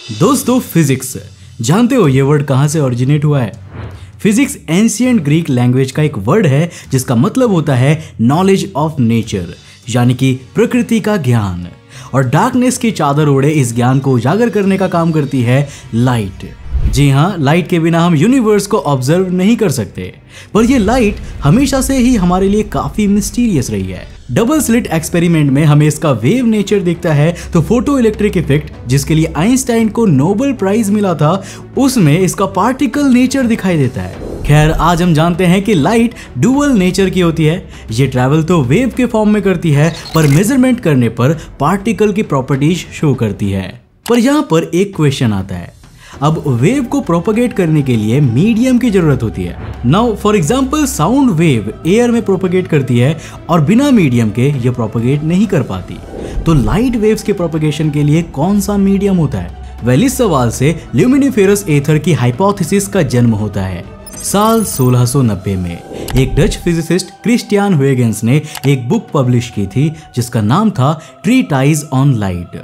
दोस्तों फिजिक्स जानते हो ये वर्ड कहाँ से ओरिजिनेट हुआ है? फिजिक्स एंशिएंट ग्रीक लैंग्वेज का एक वर्ड है जिसका मतलब होता है नॉलेज ऑफ नेचर, यानी कि प्रकृति का ज्ञान। और डार्कनेस की चादर ओढ़े इस ज्ञान को उजागर करने का काम करती है लाइट। जी हाँ, लाइट के बिना हम यूनिवर्स को ऑब्जर्व नहीं कर सकते, पर ये लाइट हमेशा से ही हमारे लिए काफी मिस्टीरियस रही है। डबल स्लिट एक्सपेरिमेंट में हमें इसका वेव नेचर दिखता है, तो फोटो इलेक्ट्रिक इफेक्ट जिसके लिए आइंस्टाइन को नोबेल प्राइज मिला था, उसमें इसका पार्टिकल नेचर दिखाई देता है। खैर, आज हम जानते हैं कि लाइट डुअल नेचर की होती है। ये ट्रैवल तो वेव के फॉर्म में करती है, पर मेजरमेंट करने पर पार्टिकल की प्रॉपर्टीज शो करती है। पर यहाँ पर एक क्वेश्चन आता है, अब वेव को प्रोपगेट करने के लिए मीडियम की जरूरत होती है। Now for example sound wave air में प्रोपगेट करती है और बिना मीडियम के ये प्रोपगेट नहीं कर पाती। तो लाइट वेव्स के प्रोपगेशन के लिए कौन सा मीडियम होता है? वेल, इस सवाल से ल्यूमिनिफेरस एथर की हाइपोथेसिस का जन्म होता है। साल 1690 में एक डच फिजिसिस्ट क्रिस्टियान हुयगेंस ने एक बुक पब्लिश की थी जिसका नाम था ट्रीटाइज ऑन लाइट।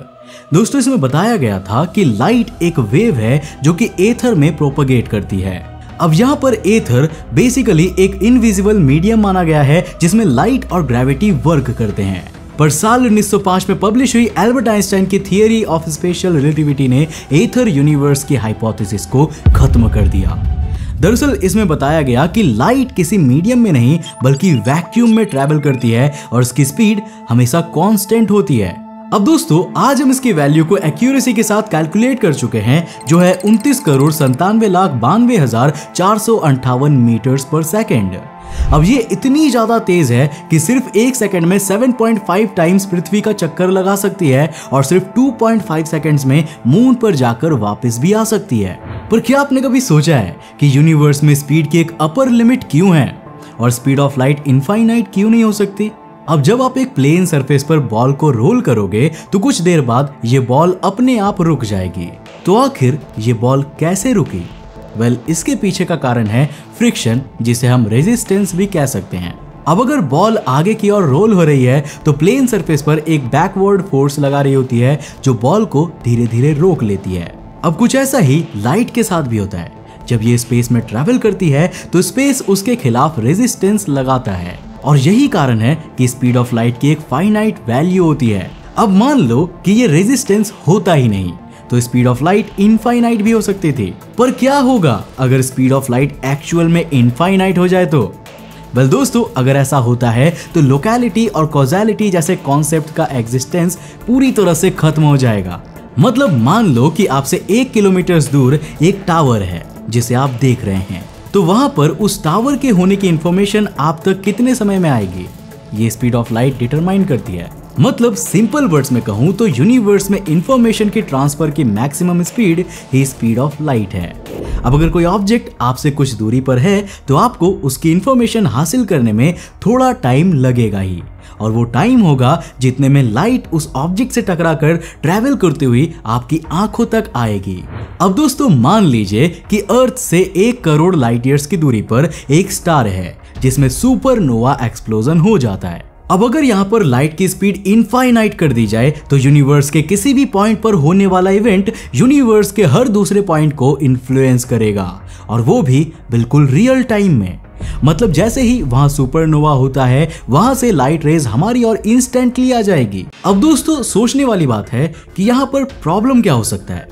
दोस्तों, इसमें बताया गया था कि लाइट एक वेव है जो कि एथर में प्रोपगेट करती है। अब यहाँ पर एथर बेसिकली एक इनविजिबल मीडियम माना गया है जिसमें लाइट और ग्रेविटी वर्क करते हैं। पर साल 1905 में पब्लिश हुई एल्बर्ट आइंस्टाइन की थियरी ऑफ स्पेशल रिलेटिविटी ने एथर यूनिवर्स की हाइपोथेसिस को खत्म कर दिया। दरअसल इसमें बताया गया कि लाइट किसी मीडियम में नहीं बल्कि वैक्यूम में ट्रैवल करती है और इसकी स्पीड हमेशा कांस्टेंट होती है। अब दोस्तों, आज हम इसकी वैल्यू को एक्यूरेसी के साथ कैलकुलेट कर चुके हैं, जो है 29,97,92,458 मीटर्स पर सेकेंड। अब ये इतनी ज्यादा तेज है कि सिर्फ एक सेकंड में 7.5 टाइम्स पृथ्वी का चक्कर लगा सकती है और सिर्फ 2.5 सेकंड्स में मून पर जाकर वापस भी आ सकती है। पर क्या आपने कभी सोचा है कि यूनिवर्स में स्पीड की एक अपर लिमिट क्यों है और स्पीड ऑफ लाइट इनफाइनाइट क्यों नहीं हो सकती? अब जब आप एक प्लेन सरफेस पर बॉल को रोल करोगे तो कुछ देर बाद ये बॉल अपने आप रुक जाएगी। तो आखिर ये बॉल कैसे रुकी? वेल, इसके पीछे का कारण है फ्रिक्शन, जिसे हम रेजिस्टेंस भी कह सकते हैं। अब अगर बॉल आगे की ओर रोल हो रही है तो प्लेन सरफेस पर एक बैकवर्ड फोर्स लगा रही होती है जो बॉल को धीरे धीरे रोक लेती है। अब कुछ ऐसा ही लाइट के साथ भी होता है। जब ये स्पेस में ट्रैवल करती है तो स्पेस उसके खिलाफ रेजिस्टेंस लगाता है, और यही कारण है कि स्पीड ऑफ लाइट की एक फाइनाइट वैल्यू होती है। अब मान लो कि ये रेजिस्टेंस होता ही नहीं, तो स्पीड ऑफ लाइट इनफाइनाइट भी हो सकती थी। पर क्या होगा अगर स्पीड ऑफ लाइट एक्चुअल में इनफाइनाइट हो जाए तो? वेल दोस्तों, अगर ऐसा होता है तो लोकैलिटी और कॉज़ैलिटी जैसे कॉन्सेप्ट का एग्जिस्टेंस पूरी तरह से खत्म हो जाएगा। मतलब मान लो कि आपसे 1 किलोमीटर दूर एक टावर है जिसे आप देख रहे हैं, तो वहां पर उस टावर के होने की इंफॉर्मेशन आप तक कितने समय में आएगी, ये स्पीड ऑफ लाइट डिटरमाइन करती है। मतलब सिंपल वर्ड्स में कहूं तो यूनिवर्स में इंफॉर्मेशन की ट्रांसफर की maximum speed he speed of light है। अब अगर कोई ऑब्जेक्ट आपसे कुछ दूरी पर है तो आपको उसकी इंफॉर्मेशन हासिल करने में थोड़ा टाइम लगेगा ही, और वो टाइम होगा जितने में लाइट उस ऑब्जेक्ट से टकराकर ट्रैवल करते हुए आपकी आंखों तक आएगी। अब दोस्तों, मान लीजिए कि अर्थ से 1 करोड़ लाइट ईयर्स की दूरी पर एक स्टार है जिसमें सुपरनोवा एक्सप्लोजन हो जाता है। अब अगर यहाँ पर लाइट की स्पीड इनफाइनाइट कर दी जाए तो यूनिवर्स के किसी भी पॉइंट पर होने वाला इवेंट यूनिवर्स के हर दूसरे पॉइंट को इन्फ्लुएंस करेगा, और वो भी बिल्कुल रियल टाइम में। मतलब जैसे ही वहां सुपरनोवा होता है, वहां से लाइट रेज हमारी ओर इंस्टेंटली आ जाएगी। अब दोस्तों, सोचने वाली बात है कि यहाँ पर प्रॉब्लम क्या हो सकता है?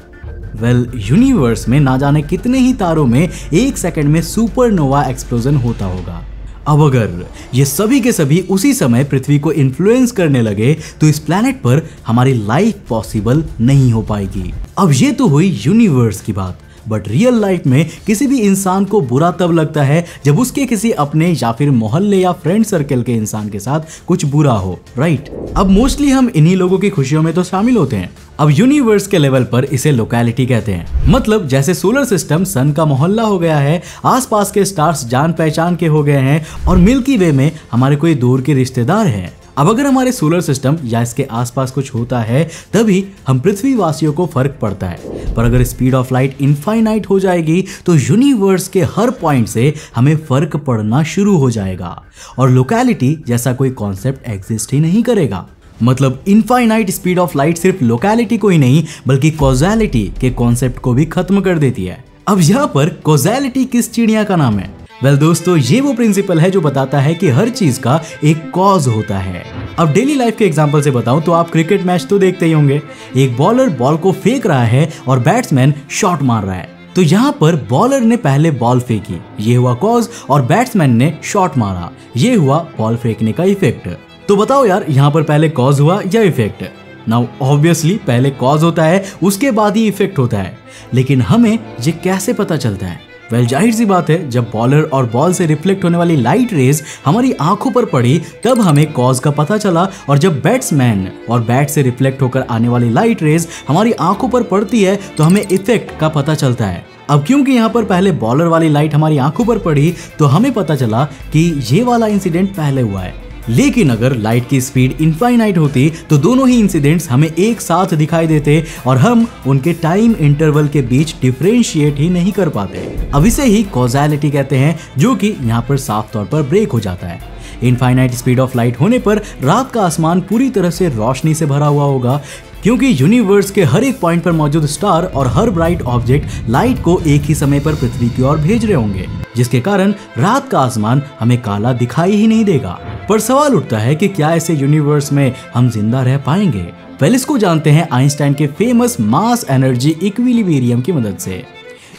वेल, यूनिवर्स में ना जाने कितने ही तारों में 1 सेकंड में सुपरनोवा एक्सप्लोजन होता होगा। अब अगर ये सभी के सभी उसी समय पृथ्वी को इन्फ्लुएंस करने लगे तो इस प्लैनेट पर हमारी लाइफ पॉसिबल नहीं हो पाएगी। अब ये तो हुई यूनिवर्स की बात, बट रियल लाइफ में किसी भी इंसान को बुरा तब लगता है जब उसके किसी अपने या फिर मोहल्ले या फ्रेंड सर्कल के इंसान के साथ कुछ बुरा हो, राइट? अब मोस्टली हम इन्हीं लोगों की खुशियों में तो शामिल होते हैं। अब यूनिवर्स के लेवल पर इसे लोकैलिटी कहते हैं। मतलब जैसे सोलर सिस्टम सन का मोहल्ला हो गया है, आसपास के स्टार्स जान पहचान के हो गए हैं, और मिल्की वे में हमारे कोई दूर के रिश्तेदार हैं। अब अगर हमारे सोलर सिस्टम या इसके आसपास कुछ होता है तभी हम पृथ्वी वासियों को फर्क पड़ता है, पर अगर स्पीड ऑफ लाइट इनफाइनाइट हो जाएगी तो यूनिवर्स के हर पॉइंट से हमें फर्क पड़ना शुरू हो जाएगा और लोकैलिटी जैसा कोई कॉन्सेप्ट एग्जिस्ट ही नहीं करेगा। मतलब इनफाइनाइट स्पीड ऑफ लाइट सिर्फ लोकेलिटी को ही नहीं बल्कि कॉजेलिटी के कॉन्सेप्ट को भी खत्म कर देती है। अब यहाँ पर कॉजेलिटी किस चिड़िया का नाम है? वेल दोस्तों, ये वो प्रिंसिपल है जो बताता है कि हर चीज का एक कॉज होता है। अब डेली लाइफ के एग्जांपल से बताऊं तो आप क्रिकेट मैच तो देखते ही होंगे। एक बॉलर बॉल को फेंक रहा है और बैट्समैन शॉट मार रहा है। तो यहाँ पर बॉलर ने पहले बॉल फेंकी, ये हुआ कॉज, और बैट्समैन ने शॉट मारा, ये हुआ बॉल फेंकने का इफेक्ट। तो बताओ यार, यहाँ पर पहले कॉज हुआ या इफेक्ट? नाउ ऑब्वियसली पहले कॉज होता है, उसके बाद ही इफेक्ट होता है। लेकिन हमें ये कैसे पता चलता है? वेल जाहिर सी बात है, जब बॉलर और बॉल से रिफ्लेक्ट होने वाली लाइट रेज हमारी आंखों पर पड़ी तब हमें कॉज का पता चला, और जब बैट्समैन और बैट से रिफ्लेक्ट होकर आने वाली लाइट रेज हमारी आंखों पर पड़ती है तो हमें इफेक्ट का पता चलता है। अब क्योंकि यहाँ पर पहले बॉलर वाली लाइट हमारी आंखों पर पड़ी तो हमें पता चला कि ये वाला इंसिडेंट पहले हुआ है। लेकिन अगर लाइट की स्पीड इनफाइनाइट होती तो दोनों ही इंसिडेंट्स हमें एक साथ दिखाई देते और हम उनके टाइम इंटरवल के बीच डिफरेंशिएट ही नहीं कर पाते। अब इसे ही कॉजेलिटी कहते हैं, जो कि यहाँ पर साफ तौर पर ब्रेक हो जाता है। इनफाइनाइट स्पीड ऑफ लाइट होने पर रात का आसमान पूरी तरह से रोशनी से भरा हुआ होगा, क्योंकि यूनिवर्स के हर एक पॉइंट पर मौजूद स्टार और हर ब्राइट ऑब्जेक्ट लाइट को एक ही समय पर पृथ्वी की ओर भेज रहे होंगे, जिसके कारण रात का आसमान हमें काला दिखाई ही नहीं देगा। पर सवाल उठता है कि क्या ऐसे यूनिवर्स में हम जिंदा रह पाएंगे? पहले इसको जानते हैं आइंस्टाइन के फेमस मास एनर्जी इक्विलिब्रियम की मदद से।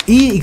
E =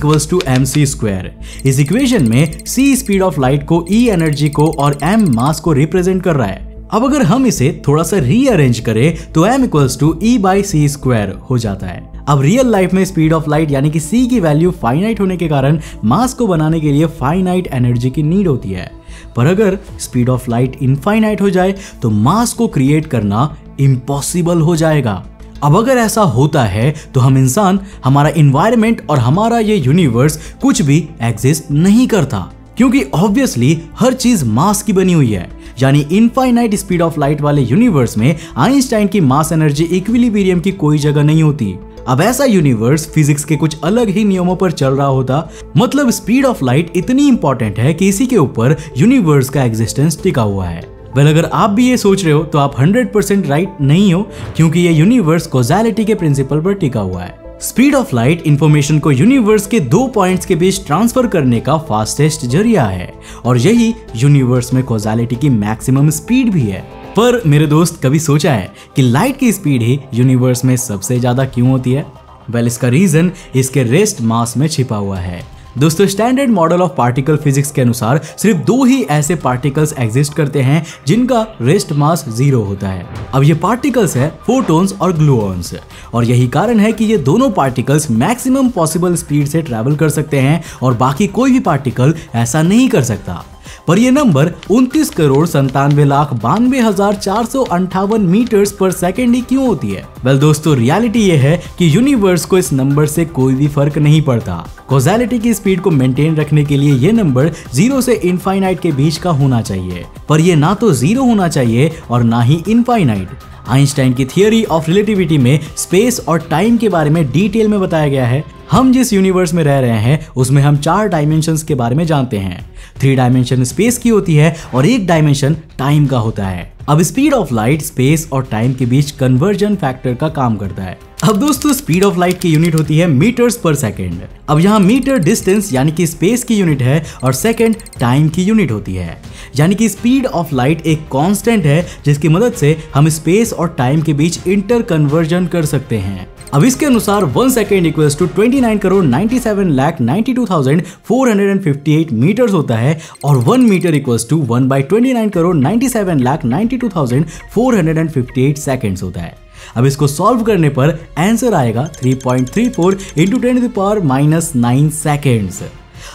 mc²। इस इक्वेशन में c स्पीड ऑफ लाइट को, E एनर्जी को और m मास को रिप्रेजेंट कर रहा है। अब अगर हम इसे थोड़ा सा रीअरेंज करें तो m = E/c² हो जाता है। अब रियल लाइफ में स्पीड ऑफ लाइट यानी कि c की वैल्यू फाइनाइट होने के कारण मास को बनाने के लिए फाइनाइट एनर्जी की नीड होती है। पर अगर स्पीड ऑफ लाइट इनफाइनाइट हो जाए तो मास को क्रिएट करना इम्पॉसिबल हो जाएगा। अब अगर ऐसा होता है तो हम इंसान, हमारा इन्वायरमेंट और हमारा ये यूनिवर्स कुछ भी एग्जिस्ट नहीं करता, क्योंकि ऑब्वियसली हर चीज मास की बनी हुई है। यानी इनफाइनाइट स्पीड ऑफ लाइट वाले यूनिवर्स में आइंस्टाइन की मास एनर्जी इक्विलिब्रियम की कोई जगह नहीं होती। अब ऐसा यूनिवर्स फिजिक्स के कुछ अलग ही नियमों पर चल रहा होता। मतलब स्पीड ऑफ लाइट इतनी इंपॉर्टेंट है कि इसी के ऊपर यूनिवर्स का एग्जिस्टेंस टिका हुआ है। वेल अगर आप भी ये सोच रहे हो तो आप 100% राइट नहीं हो, क्योंकि ये यूनिवर्स कॉजेलिटी के प्रिंसिपल पर टिका हुआ है। स्पीड ऑफ लाइट इंफॉर्मेशन को यूनिवर्स के दो पॉइंट्स के बीच ट्रांसफर करने का फास्टेस्ट जरिया है, और यही यूनिवर्स में कॉजेलिटी की मैक्सिमम स्पीड भी है। पर मेरे दोस्त, कभी सोचा है कि लाइट की स्पीड ही यूनिवर्स में सबसे ज्यादा क्यों होती है? वेल इसका रीजन इसके रेस्ट मास में छिपा हुआ है। दोस्तों, standard model of particle physics के अनुसार सिर्फ दो ही ऐसे पार्टिकल्स एग्जिस्ट करते हैं जिनका रेस्ट मास 0 होता है। अब ये पार्टिकल्स है फोटॉन्स और ग्लूऑन्स, और यही कारण है कि ये दोनों पार्टिकल्स मैक्सिमम पॉसिबल स्पीड से ट्रैवल कर सकते हैं और बाकी कोई भी पार्टिकल ऐसा नहीं कर सकता। पर यह नंबर 29,97,92,458 मीटर्स पर सेकेंड ही क्यों होती है? वेल दोस्तों, रियलिटी ये है कि यूनिवर्स को इस नंबर से कोई भी फर्क नहीं पड़ता। कॉजेलिटी की स्पीड को मेंटेन रखने के लिए ये नंबर 0 से इनफाइनाइट के बीच का होना चाहिए, पर ये ना तो 0 होना चाहिए और ना ही इनफाइनाइट। आइंस्टाइन की थियरी ऑफ रिलेटिविटी में स्पेस और टाइम के बारे में डिटेल में बताया गया है। हम जिस यूनिवर्स में रह रहे हैं उसमें हम 4 डायमेंशंस के बारे में जानते हैं। 3 डायमेंशन स्पेस की होती है और 1 डायमेंशन टाइम का होता है। अब स्पीड ऑफ लाइट स्पेस और टाइम के बीच कन्वर्जन फैक्टर का काम करता है। अब दोस्तों, स्पीड ऑफ लाइट की यूनिट होती है मीटर्स पर सेकेंड। अब यहाँ मीटर डिस्टेंस यानी कि स्पेस की यूनिट है और सेकेंड टाइम की यूनिट होती है। यानी कि स्पीड ऑफ लाइट एक कांस्टेंट है जिसकी मदद से हम स्पेस और टाइम के बीच इंटर कन्वर्जन कर सकते हैं। अब इसके अनुसार 1 सेकेंड इक्वल्स टू 29,97,92,458 मीटर्स होता है और 1 मीटर इक्वल्स टू 1/29,97,92,458 सेकेंड्स होता है। अब इसको सॉल्व करने पर आंसर आएगा 3.34 × 10⁻⁻9 सेकेंड्स।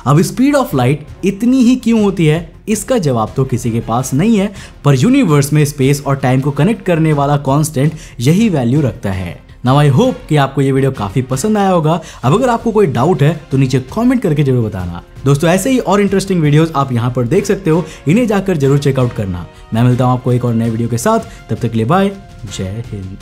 अब स्पीड ऑफ लाइट इतनी ही क्यों होती है? इसका जवाब तो किसी के पास नहीं है, पर यूनिवर्स में स्पेस और टाइम को कनेक्ट करने वाला कांस्टेंट यही वैल्यू रखता है। नाउ आई होप कि आपको ये वीडियो काफी पसंद आया होगा। अब अगर आपको कोई डाउट है तो नीचे कमेंट करके जरूर बताना। दोस्तों, ऐसे ही और इंटरेस्टिंग वीडियोस आप यहाँ पर देख सकते हो, इन्हें जाकर जरूर चेकआउट करना। मैं मिलता हूँ आपको एक और नए वीडियो के साथ, तब तक के लिए बाय, जय हिंद।